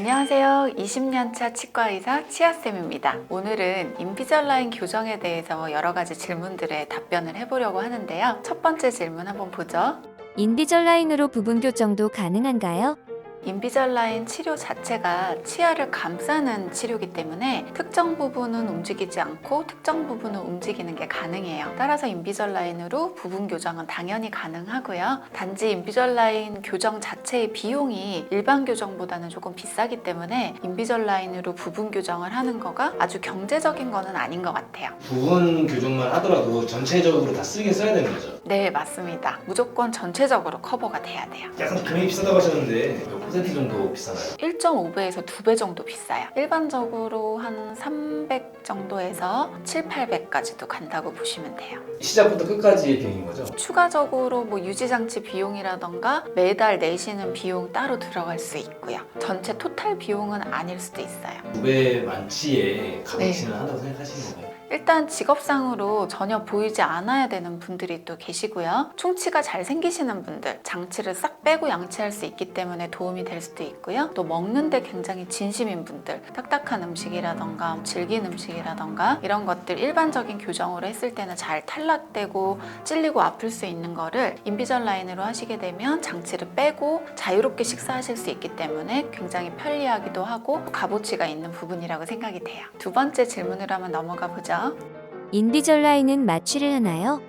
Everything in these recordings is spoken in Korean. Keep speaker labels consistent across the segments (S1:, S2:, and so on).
S1: 안녕하세요. 20년차 치과의사 치아쌤입니다. 오늘은 인비절라인 교정에 대해서 여러 가지 질문들에 답변을 해보려고 하는데요. 첫 번째 질문 한번 보죠.
S2: 인비절라인으로 부분 교정도 가능한가요?
S1: 인비절라인 치료 자체가 치아를 감싸는 치료이기 때문에 특정 부분은 움직이지 않고 특정 부분은 움직이는 게 가능해요. 따라서 인비절라인으로 부분 교정은 당연히 가능하고요. 단지 인비절라인 교정 자체의 비용이 일반 교정보다는 조금 비싸기 때문에 인비절라인으로 부분 교정을 하는 거가 아주 경제적인 거는 아닌 것 같아요.
S3: 부분 교정만 하더라도 전체적으로 다 쓰긴 써야 되는 거죠?
S1: 네, 맞습니다. 무조건 전체적으로 커버가 돼야 돼요.
S3: 약간 금액이 비싸다고 하셨는데 몇 퍼센트 정도 비싸나요?
S1: 1.5배에서 2배 정도 비싸요. 일반적으로 한 300 정도에서 7, 800까지도 간다고 보시면 돼요.
S3: 시작부터 끝까지의 비용인 거죠?
S1: 추가적으로 뭐 유지장치 비용이라던가 매달 내시는 비용 따로 들어갈 수 있고요. 전체 토탈 비용은 아닐 수도 있어요.
S3: 2배 만치의 값어치는 한다고 생각하시는 건가요?
S1: 일단 직업상으로 전혀 보이지 않아야 되는 분들이 또 계시고요. 충치가 잘 생기시는 분들, 장치를 싹 빼고 양치할 수 있기 때문에 도움이 될 수도 있고요. 또 먹는데 굉장히 진심인 분들, 딱딱한 음식이라던가 질긴 음식이라던가 이런 것들 일반적인 교정으로 했을 때는 잘 탈락되고 찔리고 아플 수 있는 거를 인비절라인으로 하시게 되면 장치를 빼고 자유롭게 식사하실 수 있기 때문에 굉장히 편리하기도 하고 값어치가 있는 부분이라고 생각이 돼요. 두 번째 질문으로 한번 넘어가 보죠.
S2: 인비절라인은 마취를 하나요?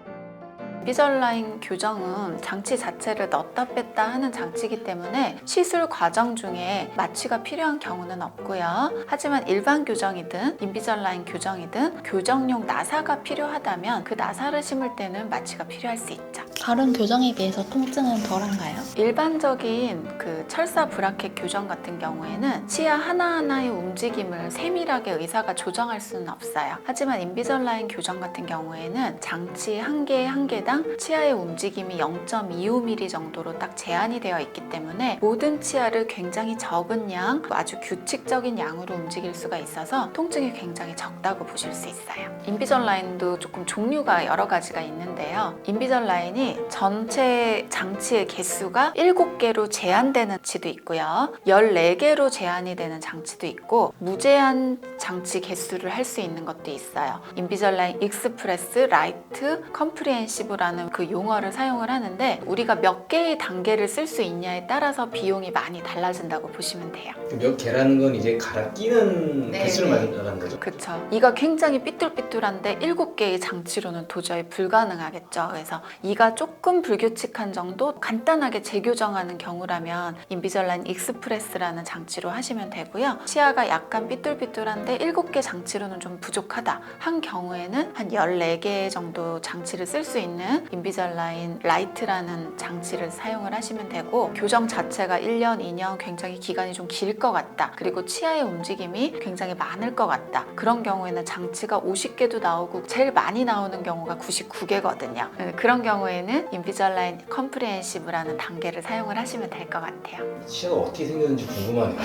S1: 인비절라인 교정은 장치 자체를 넣었다 뺐다 하는 장치이기 때문에 시술 과정 중에 마취가 필요한 경우는 없고요. 하지만 일반 교정이든 인비절라인 교정이든 교정용 나사가 필요하다면 그 나사를 심을 때는 마취가 필요할 수 있죠.
S4: 다른 교정에 비해서 통증은 덜한가요?
S1: 일반적인 그 철사 브라켓 교정 같은 경우에는 치아 하나하나의 움직임을 세밀하게 의사가 조정할 수는 없어요. 하지만 인비절라인 교정 같은 경우에는 장치 한 개 한 개당 치아의 움직임이 0.25mm 정도로 딱 제한이 되어 있기 때문에 모든 치아를 굉장히 적은 양, 아주 규칙적인 양으로 움직일 수가 있어서 통증이 굉장히 적다고 보실 수 있어요. 인비절라인도 조금 종류가 여러 가지가 있는데요. 인비절라인이 전체 장치의 개수가 7개로 제한되는 장치도 있고요. 14개로 제한이 되는 장치도 있고 무제한 장치 개수를 할 수 있는 것도 있어요. 인비절라인 익스프레스, 라이트, 컴프리헨시브라는 그 용어를 사용을 하는데 우리가 몇 개의 단계를 쓸 수 있냐에 따라서 비용이 많이 달라진다고 보시면 돼요.
S3: 몇 개라는 건 이제 갈아 끼는
S1: 네,
S3: 개수를
S1: 네.
S3: 말하는 거죠?
S1: 그쵸. 이가 굉장히 삐뚤삐뚤한데 7개의 장치로는 도저히 불가능하겠죠. 그래서 이가 조금 불규칙한 정도 간단하게 재교정하는 경우라면 인비절라인 익스프레스라는 장치로 하시면 되고요. 치아가 약간 삐뚤삐뚤한데 7개 장치로는 좀 부족하다 한 경우에는 한 14개 정도 장치를 쓸 수 있는 인비절라인 라이트라는 장치를 사용을 하시면 되고 교정 자체가 1년, 2년 굉장히 기간이 좀 길 것 같다. 그리고 치아의 움직임이 굉장히 많을 것 같다. 그런 경우에는 장치가 50개도 나오고 제일 많이 나오는 경우가 99개거든요. 그런 경우에는 인비절라인 컴프리헨시브라는 단계를 사용을 하시면 될 것 같아요.
S3: 치아가 어떻게 생겼는지 궁금하네요.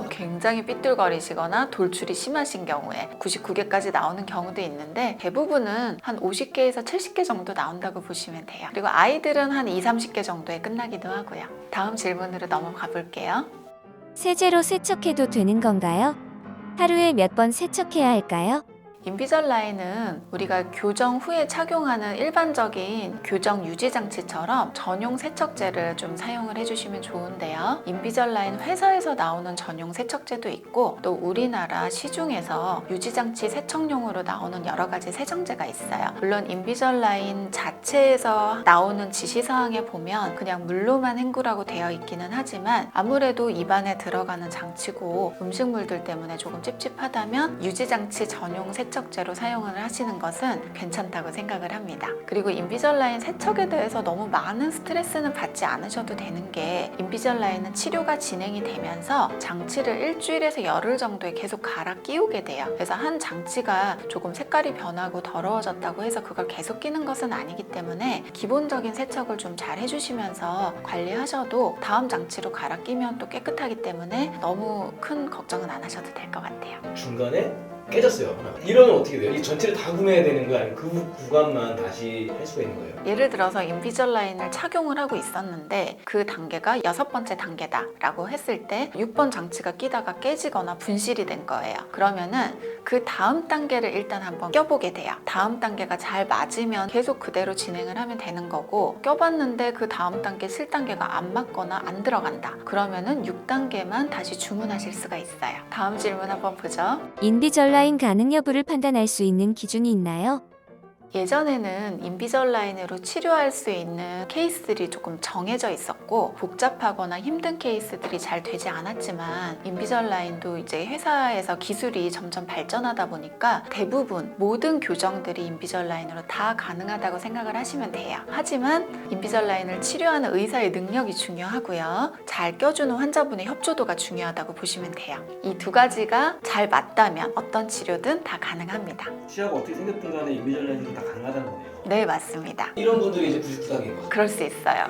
S1: 굉장히 삐뚤거리시거나 돌출이 심하신 경우에 99개까지 나오는 경우도 있는데 대부분은 한 50개에서 70개 정도 나온다고 보시면 돼요. 그리고 아이들은 한 2, 30개 정도에 끝나기도 하고요. 다음 질문으로 넘어가 볼게요.
S2: 세제로 세척해도 되는 건가요? 하루에 몇 번 세척해야 할까요?
S1: 인비절라인은 우리가 교정 후에 착용하는 일반적인 교정 유지 장치처럼 전용 세척제를 좀 사용을 해주시면 좋은데요. 인비절라인 회사에서 나오는 전용 세척제도 있고 또 우리나라 시중에서 유지 장치 세척용으로 나오는 여러 가지 세정제가 있어요. 물론 인비절라인 자체에서 나오는 지시사항에 보면 그냥 물로만 헹구라고 되어 있기는 하지만 아무래도 입안에 들어가는 장치고 음식물들 때문에 조금 찝찝하다면 유지 장치 전용 세척제로 사용을 하시는 것은 괜찮다고 생각을 합니다. 그리고 인비절라인 세척에 대해서 너무 많은 스트레스는 받지 않으셔도 되는 게 인비절라인은 치료가 진행이 되면서 장치를 일주일에서 열흘 정도에 계속 갈아 끼우게 돼요. 그래서 한 장치가 조금 색깔이 변하고 더러워졌다고 해서 그걸 계속 끼는 것은 아니기 때문에 기본적인 세척을 좀 잘 해주시면서 관리하셔도 다음 장치로 갈아 끼면 또 깨끗하기 때문에 너무 큰 걱정은 안 하셔도 될 것 같아요.
S3: 중간에 깨졌어요. 이러면 어떻게 돼요? 이 전체를 다 구매해야 되는 거예요? 아니면 그 구간만 다시 할 수가 있는 거예요?
S1: 예를 들어서 인비절라인을 착용을 하고 있었는데 그 단계가 6번째 단계다라고 했을 때 6번 장치가 끼다가 깨지거나 분실이 된 거예요. 그러면은 그 다음 단계를 일단 한번 껴보게 돼요. 다음 단계가 잘 맞으면 계속 그대로 진행을 하면 되는 거고, 껴봤는데 그 다음 단계 7단계가 안 맞거나 안 들어간다. 그러면은 6단계만 다시 주문하실 수가 있어요. 다음 질문 한번 보죠.
S2: 인비절라인 가능 여부를 판단할 수 있는 기준이 있나요?
S1: 예전에는 인비절라인으로 치료할 수 있는 케이스들이 조금 정해져 있었고 복잡하거나 힘든 케이스들이 잘 되지 않았지만, 인비절라인도 이제 회사에서 기술이 점점 발전하다 보니까 대부분 모든 교정들이 인비절라인으로 다 가능하다고 생각을 하시면 돼요. 하지만 인비절라인을 치료하는 의사의 능력이 중요하고요, 잘 껴주는 환자분의 협조도가 중요하다고 보시면 돼요. 이 두 가지가 잘 맞다면 어떤 치료든 다 가능합니다.
S5: 치아가 어떻게 생겼든 간에 인비절라인도 다 가능하다는 거네요.
S1: 네, 맞습니다.
S3: 이런 분들이 이제 99단계인 거죠.
S1: 그럴 수 있어요.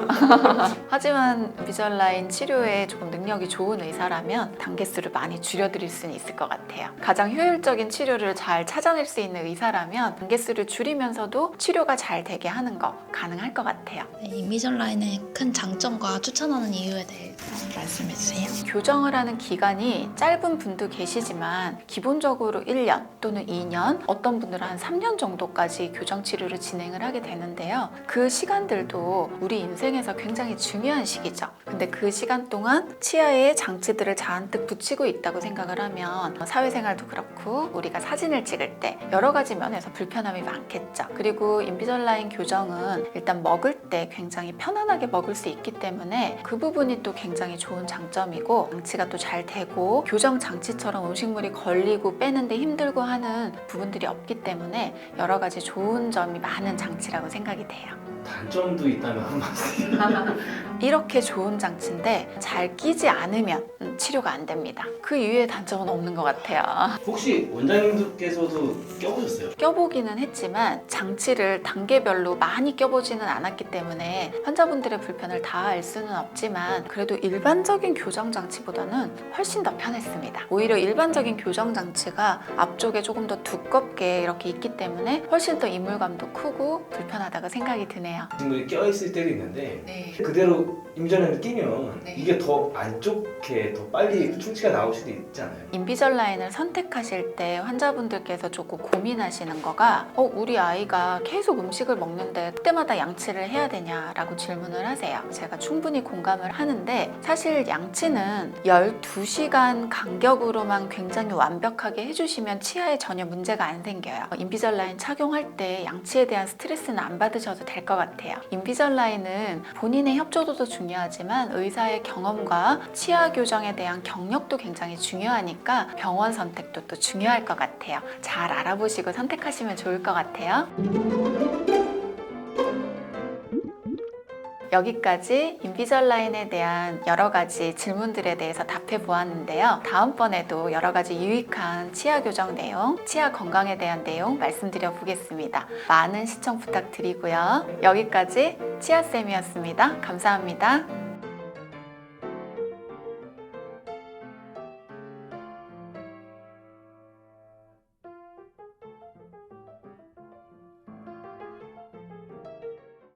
S1: 하지만 인비절라인 치료에 조금 능력이 좋은 의사라면 단계수를 많이 줄여드릴 수는 있을 것 같아요. 가장 효율적인 치료를 잘 찾아낼 수 있는 의사라면 단계수를 줄이면서도 치료가 잘 되게 하는 거 가능할 것 같아요.
S4: 네, 인비절라인의 큰 장점과 추천하는 이유에 대해 말씀해 주세요.
S1: 교정을 하는 기간이 짧은 분도 계시지만 기본적으로 1년 또는 2년, 어떤 분들은 한 3년 정도까지 교정 치료를 진행을 하게 되는데요. 그 시간들도 우리 인생에서 굉장히 중요한 시기죠. 근데 그 시간 동안 치아에 장치들을 잔뜩 붙이고 있다고 생각을 하면 사회생활도 그렇고 우리가 사진을 찍을 때 여러 가지 면에서 불편함이 많겠죠. 그리고 인비절라인 교정은 일단 먹을 때 굉장히 편안하게 먹을 수 있기 때문에 그 부분이 또 굉장히 좋은 장점이고, 장치가 또 잘 되고 교정 장치처럼 음식물이 걸리고 빼는데 힘들고 하는 부분들이 없기 때문에 여러 가지 좋은 점이 많은 장치라고 생각이 돼요.
S3: 단점도 있다면 한 말씀.
S1: 이렇게 좋은 장치인데 잘 끼지 않으면 치료가 안 됩니다. 그 이외의 단점은 없는 것 같아요.
S3: 혹시 원장님들께서도 껴보셨어요?
S1: 껴보기는 했지만 장치를 단계별로 많이 껴보지는 않았기 때문에 환자분들의 불편을 다 알 수는 없지만, 그래도 일반적인 교정 장치보다는 훨씬 더 편했습니다. 오히려 일반적인 교정 장치가 앞쪽에 조금 더 두껍게 이렇게 있기 때문에 훨씬 더 이물감도 크고 불편하다고 생각이 드네요.
S3: 친구들이 껴있을 때도 있는데
S1: 네.
S3: 그대로 인비절라인을 끼면
S1: 네.
S3: 이게 더 안 좋게 더 빨리 충치가 나올 수도 있지 않아요?
S1: 인비절라인을 선택하실 때 환자분들께서 조금 고민하시는 거가 우리 아이가 계속 음식을 먹는데 그때마다 양치를 해야 되냐라고 질문을 하세요. 제가 충분히 공감을 하는데, 사실 양치는 12시간 간격으로만 굉장히 완벽하게 해주시면 치아에 전혀 문제가 안 생겨요. 인비절라인 착용할 때 양치에 대한 스트레스는 안 받으셔도 될 것 같아요. 인비절라인은 본인의 협조도도 중요하지만 의사의 경험과 치아 교정에 대한 경력도 굉장히 중요하니까 병원 선택도 또 중요할 것 같아요. 잘 알아보시고 선택하시면 좋을 것 같아요. 여기까지 인비절라인에 대한 여러 가지 질문들에 대해서 답해 보았는데요. 다음번에도 여러 가지 유익한 치아 교정 내용, 치아 건강에 대한 내용 말씀드려 보겠습니다. 많은 시청 부탁드리고요. 여기까지 치아쌤이었습니다. 감사합니다.